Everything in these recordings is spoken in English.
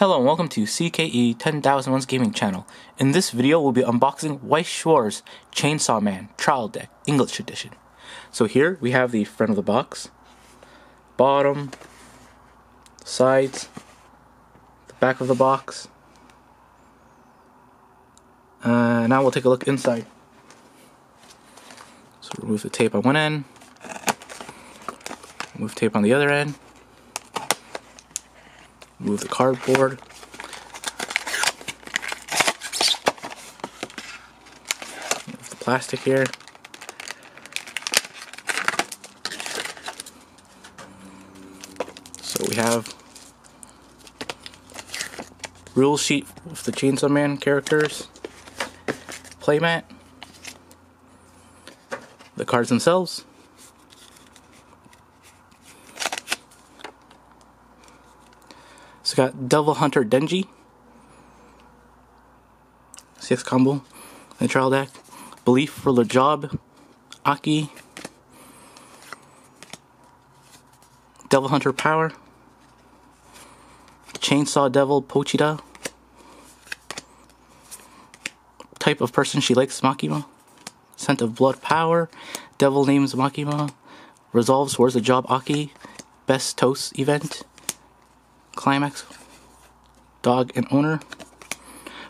Hello and welcome to CKE 10,001's gaming channel. In this video we'll be unboxing Weiss Schwarz Chainsaw Man Trial Deck English Edition. So here we have the front of the box, bottom, sides, the back of the box. Now we'll take a look inside. So remove the tape on one end, remove tape on the other end. Move the cardboard. Move the plastic here. So we have rule sheet with the Chainsaw Man characters, playmat, the cards themselves, so got Devil Hunter Denji, 6 combo in the trial deck, Belief for the Job, Aki, Devil Hunter Power, Chainsaw Devil Pochita, Type of Person She Likes Makima, Scent of Blood Power, Devil Names Makima, Resolves Towards the Job Aki, Best Toast Event, Climax, Dog and Owner,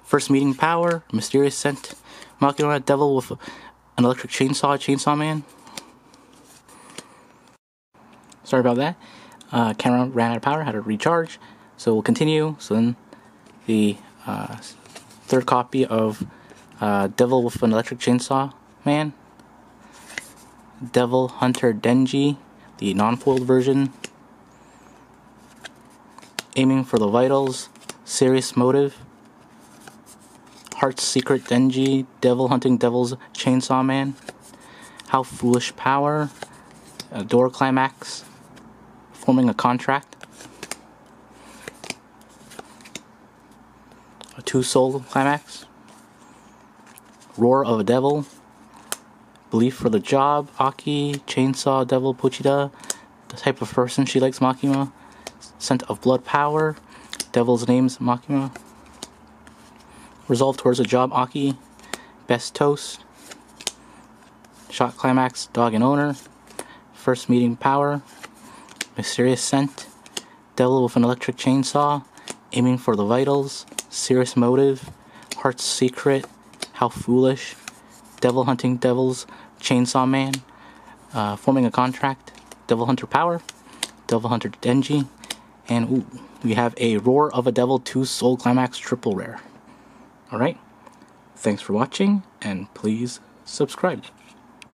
First Meeting Power, Mysterious Scent, Makima, Devil with an Electric Chainsaw, Chainsaw Man. Sorry about that. Camera ran out of power, had to recharge. So we'll continue. So then the third copy of Devil with an Electric Chainsaw Man, Devil Hunter Denji, the non-foiled version, Aiming for the Vitals, Serious Motive, Heart's Secret Denji, Devil Hunting Devil's Chainsaw Man, How Foolish Power, Door Climax, Forming a Contract, a 2-soul climax, Roar of a Devil, Belief for the Job, Aki, Chainsaw Devil Pochita, The Type of Person She Likes Makima, Scent of Blood Power, Devil's Names Makima, Resolve Towards a Job Aki, Best Toast, Shot Climax, Dog and Owner, First Meeting Power, Mysterious Scent, Devil with an Electric Chainsaw, Aiming for the Vitals, Serious Motive, Heart's Secret, How Foolish, Devil Hunting Devil's Chainsaw Man, Forming a Contract, Devil Hunter Power, Devil Hunter Denji, and we have a Roar of a Devil 2-soul climax triple rare. Alright, thanks for watching, and please subscribe.